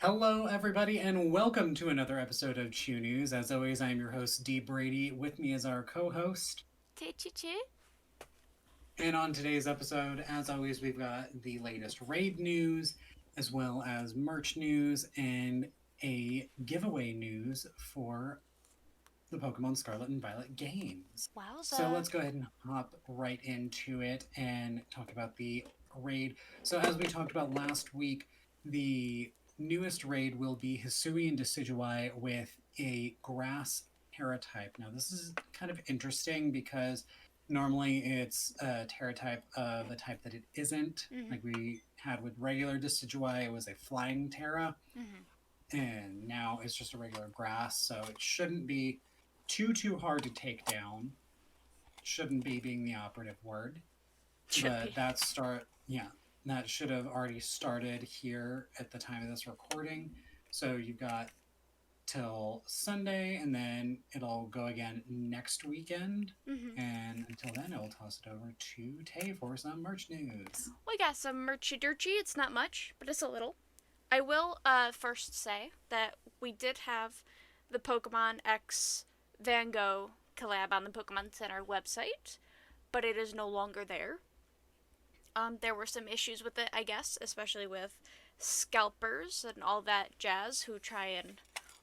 Hello, everybody, and welcome to another episode of Chew News. As always, I am your host, Dee Brady. With me is our co host. Chi. And on today's episode, as always, we've got the latest raid news, as well as merch news and a giveaway news for the Pokemon Scarlet and Violet games. So Wowza. let's go ahead and hop right into it and talk about the raid. So, as we talked about last week, the newest raid will be Hisui and Decidueye with a grass Terra-type. Now, this is kind of interesting because normally it's a Terra-type of a type that it isn't. Mm-hmm. Like we had with regular Decidueye, it was a flying Terra, Mm-hmm. and now it's just a regular grass, so it shouldn't be too hard to take down. Shouldn't be being the operative word, Should but be. that should have already started here at the time of this recording. So you've got till Sunday, and then it'll go again next weekend. Mm-hmm. And until then, I will toss it over to Tay for some merch news. We got some merchy dirchy. It's not much, but it's a little. I will first say that we did have the Pokemon X Van Gogh collab on the Pokemon Center website, but it is no longer there. There were some issues with it, I guess, especially with scalpers and all that jazz who try and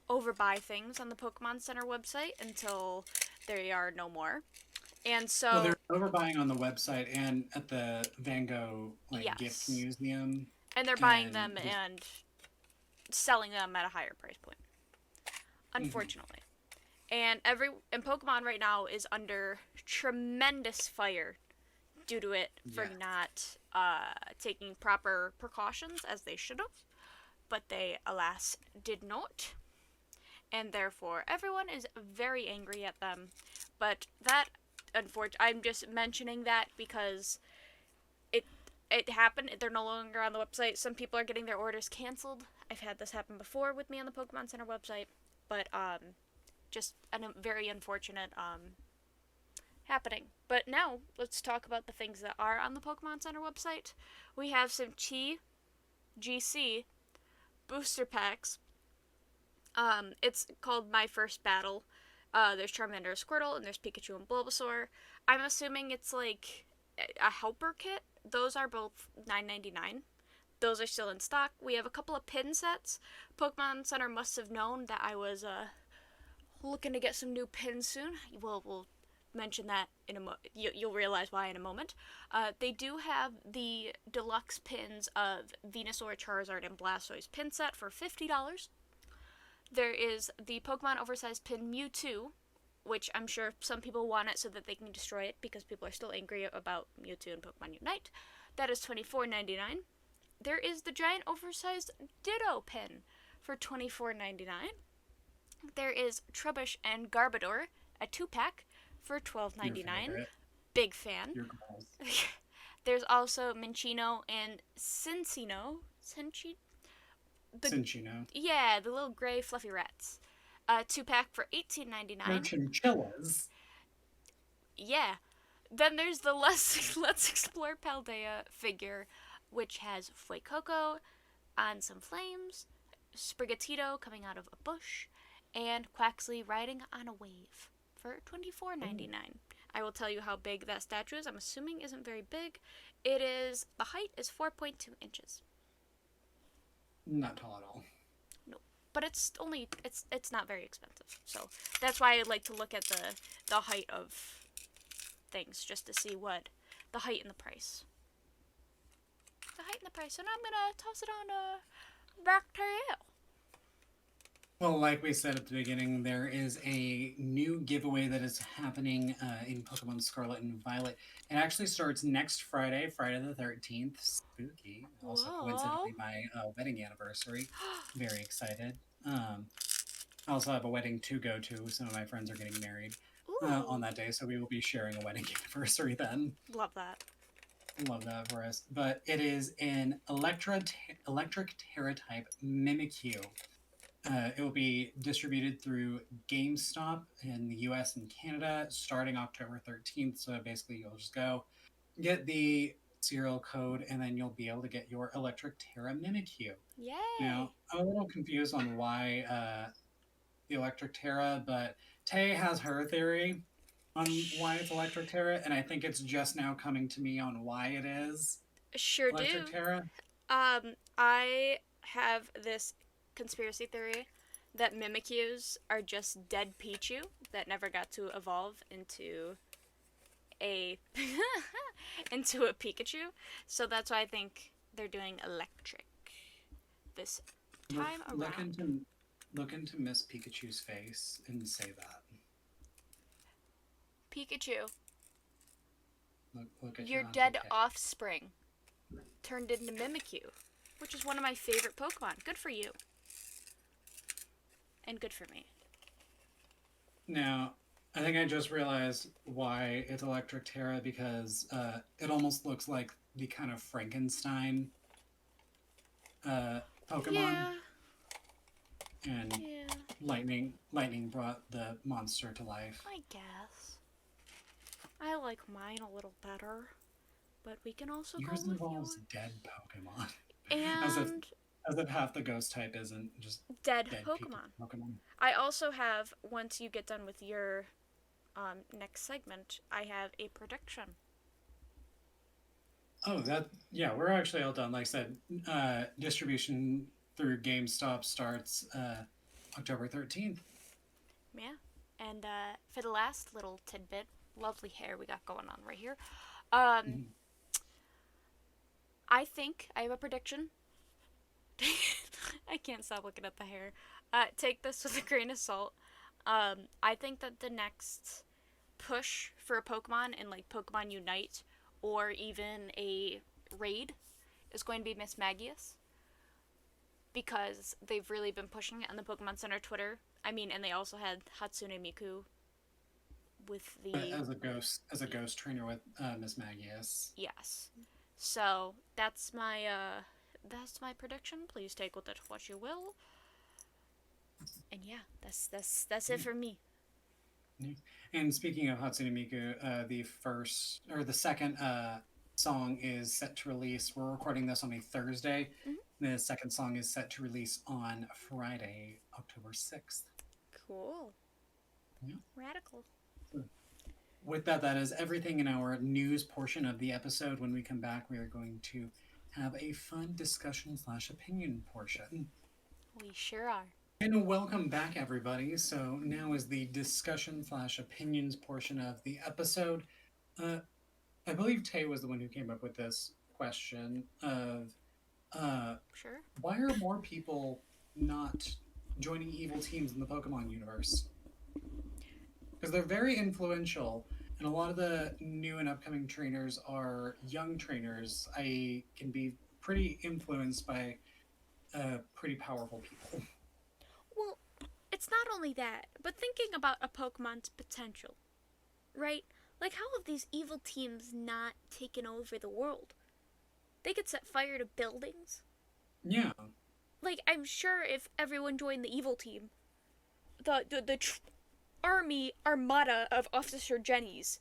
overbuy things on the Pokemon Center website until they are no more. And Well, so, they're overbuying on the website and at the Van Gogh like gift yes. museum, And they're buying and them just and selling them at a higher price point, mhm. unfortunately. And Pokemon right now is under tremendous fire due to it for Yeah. not taking proper precautions as they should have, but they alas did not, and therefore everyone is very angry at them. But that, unfortunately, I'm just mentioning that because it it happened. They're no longer on the website. Some people are getting their orders canceled. I've had this happen before with me on the Pokemon Center website, but just a very unfortunate happening. But now let's talk about the things that are on the Pokemon Center website. We have some Chi GC booster packs. It's called My First Battle. There's Charmander, Squirtle, and there's Pikachu and Bulbasaur. I'm assuming it's like a helper kit. Those are both $9.99. Those are still in stock. We have a couple of pin sets. Pokemon Center must have known that I was looking to get some new pins soon. We'll mention that in a you'll realize why in a moment. They do have the deluxe pins of Venusaur, Charizard, and Blastoise pin set for $50. There is the Pokemon oversized pin Mewtwo, which I'm sure some people want it so that they can destroy it because people are still angry about Mewtwo and Pokemon Unite. That is $24.99. There is the giant oversized Ditto pin for $24.99. There is Trubbish and Garbodor, a 2 pack for Your $12.99. favorite, Big fan. your girls. There's also Minchino and Cincino. Cinchi? The Cinchino. Yeah, the little gray fluffy rats. 2 pack for They're $18.99. chinchillas. Yeah. Then there's the Let's Explore Paldea figure, which has Fuecoco on some flames, Sprigatito coming out of a bush, and Quaxley riding on a wave for $24.99. I will tell you how big that statue is. I'm assuming isn't very big. The height is 4.2 inches. Not tall at all. No, but it's not very expensive. So that's why I like to look at the height of things just to see what the height and the price. The height and the price. And I'm gonna toss it on back to you. Well, like we said at the beginning, there is a new giveaway that is happening in Pokemon Scarlet and Violet. It actually starts next Friday, Friday the 13th. Spooky. Also, Whoa. coincidentally, my wedding anniversary. Very excited. I also have a wedding to go to. Some of my friends are getting married on Ooh. that day, so we will be sharing a wedding anniversary then. Love that. Love that for us. But it is an electric Terra type Mimikyu. It will be distributed through GameStop in the US and Canada starting October 13th. So basically, you'll just go get the serial code, and then you'll be able to get your Electric Terra Mimikyu. Now, Yay! I'm a little confused on why the Electric Terra, but Tay has her theory on why it's Electric Terra, and I think it's just now coming to me on why it is Sure Electric do. Terra. I have this conspiracy theory that Mimikyus are just dead Pichu that never got to evolve a into a Pikachu. So that's why I think they're doing electric this Look, time look around. into look into Miss Pikachu's face and say that. Pikachu, Look at your your Auntie dead Tay. offspring turned into Mimikyu, which is one of my favorite Pokemon. Good for you. And good for me. Now, I think I just realized why it's Electric Terra because it almost looks like the kind of Frankenstein uh, Pokemon, Yeah, and yeah, lightning brought the monster to life. I guess. I like mine a little better, but we can also go Yours with involves yours. dead Pokemon, as if And half the Ghost type isn't just dead dead Pokemon. Pokemon. I also have, once you get done with your next segment, I have a prediction. Oh, that yeah, we're actually all done. Like I said, distribution through GameStop starts October 13th. Yeah. And for the last little tidbit, lovely hair we got going on right here. Um, Mhm. I think I have a prediction. I can't stop looking at the hair. Take this with a grain of salt. I think that the next push for a Pokemon in like Pokemon Unite or even a raid is going to be Miss Magius because they've really been pushing it on the Pokemon Center Twitter. I mean, and they also had Hatsune Miku with the As a ghost trainer with Miss Magius. yes. So that's my prediction. Please take with it what you will. And yeah, that's it Yeah. for me. Yeah. And speaking of Hatsune Miku, the first or the second song is set to release. We're recording this on a Thursday. Mm-hmm. The second song is set to release on Friday, October 6th. Cool. Yeah. Radical. So with that, that is everything in our news portion of the episode. When we come back, we are going to have a fun discussion slash opinion portion. We sure are. And welcome back, everybody. So now is the discussion slash opinions portion of the episode. Uh, I believe Tay was the one who came up with this question of uh, Sure. why are more people not joining evil teams in the Pokemon universe? Because they're very influential, and a lot of the new and upcoming trainers are young trainers. I can be pretty influenced by pretty powerful people. Well, it's not only that, but thinking about a Pokemon's potential, right? Like, how have these evil teams not taken over the world? They could set fire to buildings. Yeah, Like, I'm sure if everyone joined the evil team, the army armada of Officer Jennies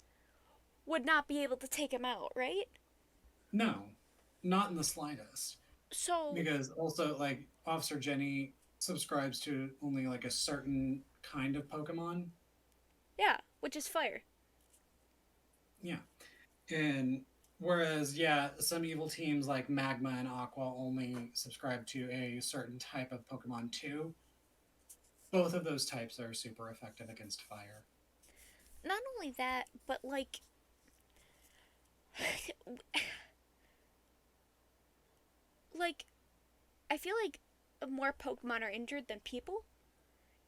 would not be able to take him out, right? no, not in the slightest. So, Because also, like, Officer Jenny subscribes to only like a certain kind of Pokemon. yeah, which is fire. Yeah. And whereas, yeah, some evil teams like Magma and Aqua only subscribe to a certain type of Pokemon too. Both of those types are super effective against fire. Not only that, but like, like I feel like more Pokemon are injured than people.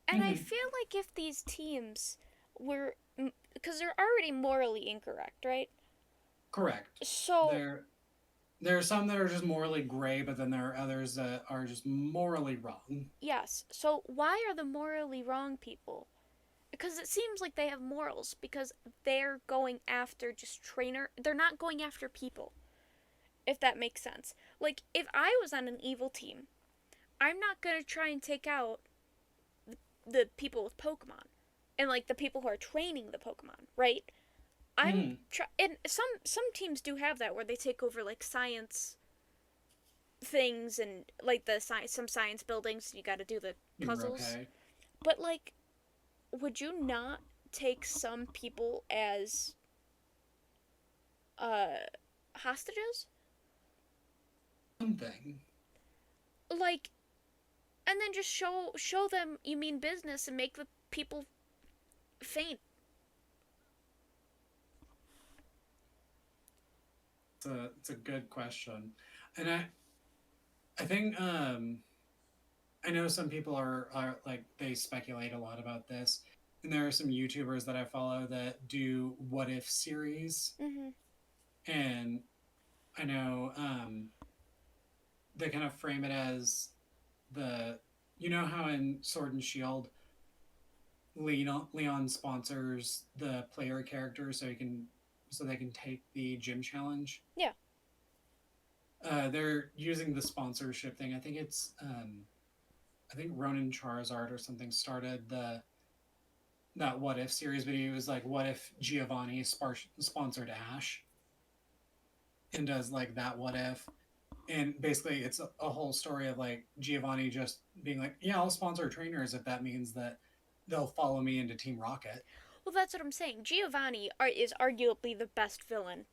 And I Mm-hmm. feel like if these teams were. Because they're already morally incorrect, right? Correct. So, There are some that are just morally gray, but then there are others that are just morally wrong. yes. So, why are the morally wrong people? Because it seems like they have morals because they're going after just trainer. They're not going after people, if that makes sense. Like, if I was on an evil team, I'm not going to try and take out the people with Pokemon and like the people who are training the Pokemon, right? I'm and some teams do have that where they take over like science things and like the science some science buildings. You got to do the puzzles, Okay. but like, would you not take some people as uh hostages? Something. Like, and then just show them you mean business and make the people faint. It's a good question, and I think I know some people are like they speculate a lot about this, and there are some YouTubers that I follow that do what if series, Mm-hmm. and I know they kind of frame it as the you know how in Sword and Shield Leon sponsors the player character so they can take the gym challenge. Yeah. They're using the sponsorship thing. I think Ronan Charizard or something started the that what if series, but he was like, what if Giovanni sponsored Ash and does like that what if, and basically it's a whole story of like Giovanni just being like, yeah, I'll sponsor trainers if that means that they'll follow me into Team Rocket. Well, that's what I'm saying. Giovanni is arguably the best villain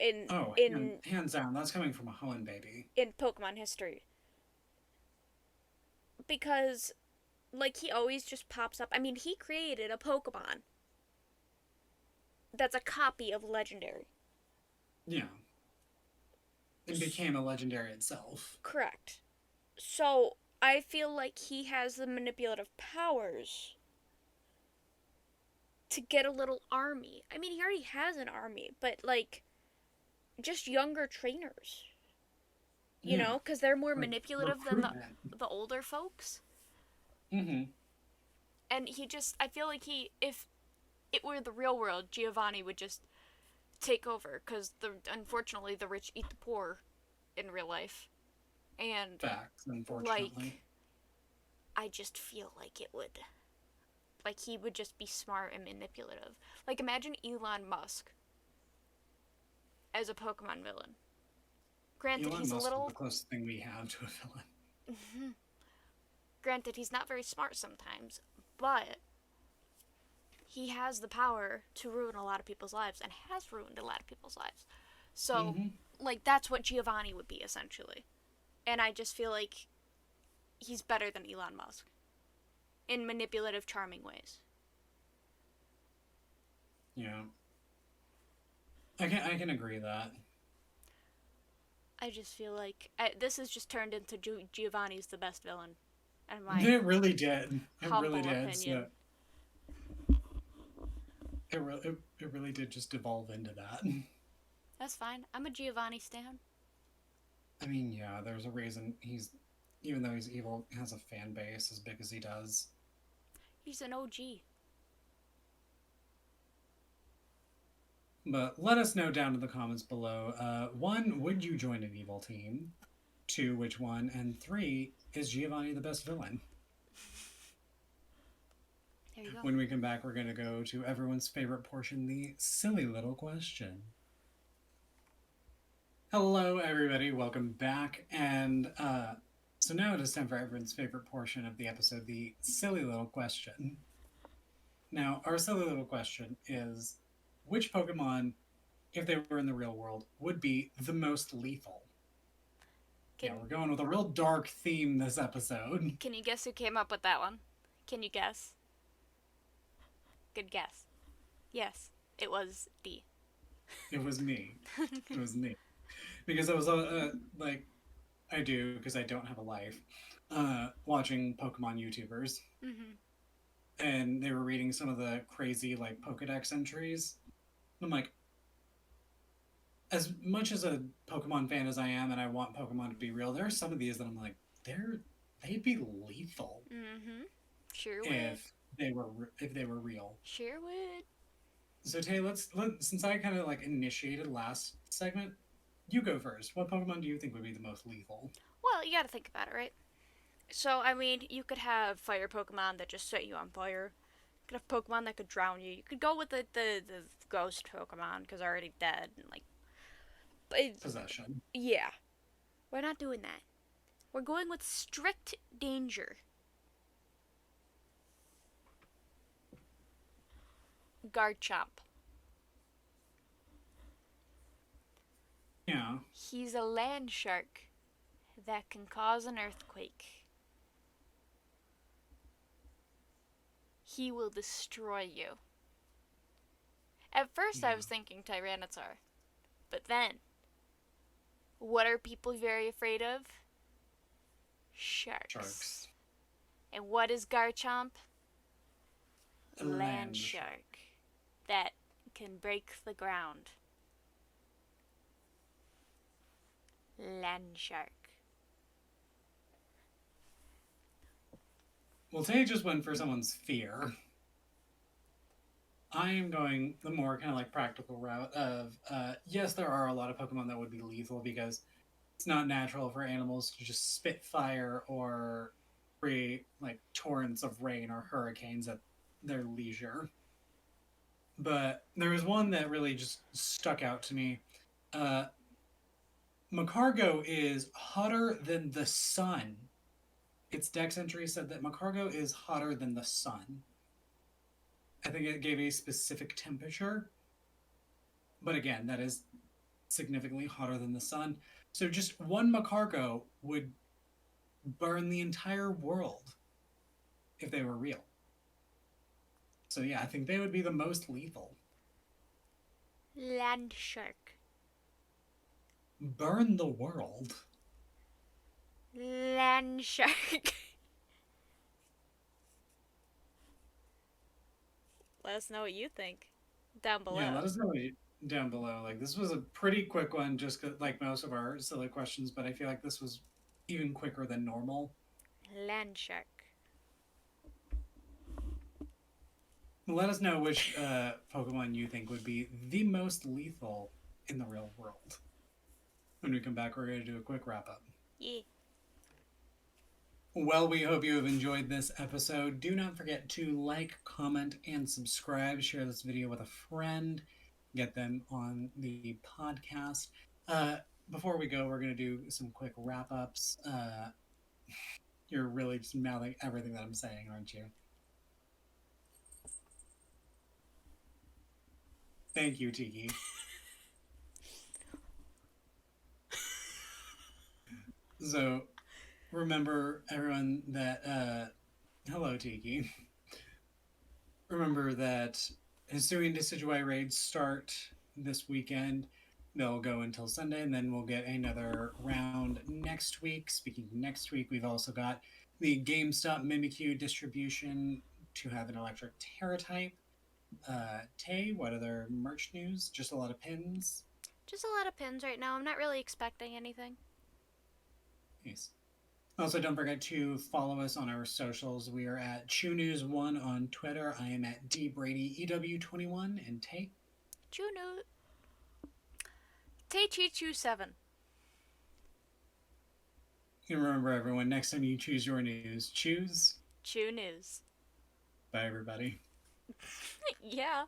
in Oh, in hands down, that's coming from a Hoenn baby. in Pokemon history because like he always just pops up. I mean, he created a Pokemon that's a copy of Legendary. Yeah, and became a legendary itself. Correct. So I feel like he has the manipulative powers to get a little army. I mean, he already has an army, but like just younger trainers, you Yeah, know, because they're more like manipulative than recruitment. the older folks. Mm-hmm. And he just, I feel like if it were the real world, Giovanni would just take over because unfortunately the rich eat the poor in real life, and Facts, like unfortunately. I just feel like it would, like he would just be smart and manipulative. Like imagine Elon Musk as a Pokemon villain. Granted, Elon he's a Musk is little. the closest thing we have to a villain. Granted, he's not very smart sometimes, but he has the power to ruin a lot of people's lives and has ruined a lot of people's lives. So, Mm-hmm. like, that's what Giovanni would be essentially. And I just feel like he's better than Elon Musk in manipulative, charming ways. Yeah, I can agree that. I just feel like this has just turned into Giovanni's the best villain, in my It really did. It really humble did. So opinion. it really did just devolve into that. That's fine. I'm a Giovanni stan. I mean, yeah, there's a reason even though he's evil, has a fan base as big as he does. He's an OG. But let us know down in the comments below. One, would you join an evil team? Two, which one? And three, is Giovanni the best villain? There you go. When we come back, we're going to go to everyone's favorite portion, the silly little question. Hello, everybody. Welcome back. And so now it is time for everyone's favorite portion of the episode, the silly little question. Now, our silly little question is which Pokemon, if they were in the real world, would be the most lethal? Yeah, Can we're going with a real dark theme this episode. Can you guess who came up with that one? Can you guess? Good guess. Yes, it was D. It was me. It was me. Because I was like, I do, because I don't have a life, watching Pokemon YouTubers. Mm-hmm. And they were reading some of the crazy, like, Pokedex entries. I'm like, as much as a Pokemon fan as I am, and I want Pokemon to be real, there are some of these that I'm like, they'd be lethal Mm-hmm. Sure would. if they were real. Sure would. So Tay, since I kind of like initiated last segment, you go first. What Pokemon do you think would be the most lethal? Well, you gotta think about it, right? So, I mean, you could have fire Pokemon that just set you on fire. could have Pokemon that could drown you. You could go with the ghost Pokemon because they're already dead. And like, but Possession. yeah, we're not doing that. We're going with strict danger. Garchomp. Yeah. He's a land shark that can cause an earthquake. He will destroy you. At first, I Yeah. was thinking Tyranitar, but then, what are people very afraid of? Sharks. Sharks. And what is Garchomp? A Land land shark. shark that can break the ground. Land shark. Well, Tay just went for someone's fear. I am going the more kind of like practical route of yes, there are a lot of Pokemon that would be lethal because it's not natural for animals to just spit fire or create like torrents of rain or hurricanes at their leisure. But there was one that really just stuck out to me. Uh, Macargo is hotter than the sun. Its Dex entry said that Macargo is hotter than the sun. I think it gave a specific temperature, but again, that is significantly hotter than the sun. So just one Macargo would burn the entire world if they were real. So yeah, I think they would be the most lethal. Land shark. Burn the world. Land shark. Let us know what you think down Yeah, below. let us know down below. Like this was a pretty quick one, just like most of our silly questions, but I feel like this was even quicker than normal. Land shark. Let us know which Pokemon you think would be the most lethal in the real world. When we come back, we're going to do a quick wrap up. Yeah. Well, we hope you have enjoyed this episode. Do not forget to like, comment, and subscribe. Share this video with a friend. Get them on the podcast. Uh, Before we go, we're going to do some quick wrap ups. You're really just mouthing everything that I'm saying, aren't you? Thank you, Tiki. So remember, everyone, that hello, Tiki. Remember that Hisui and Decidueye raids start this weekend. They'll go until Sunday, and then we'll get another round next week. Speaking of next week, we've also got the GameStop Mimikyu distribution to have an electric Terra type. Tay, what other merch news? Just a lot of pins. Just a lot of pins right now. I'm not really expecting anything. Nice. Also, don't forget to follow us on our socials. We are at Chew News One on Twitter. I am at DBradyEW21, and Tay. Chunu. Teichichu 7. And remember, everyone, next time you choose your news, choose. Chew News. Bye, everybody. Yeah.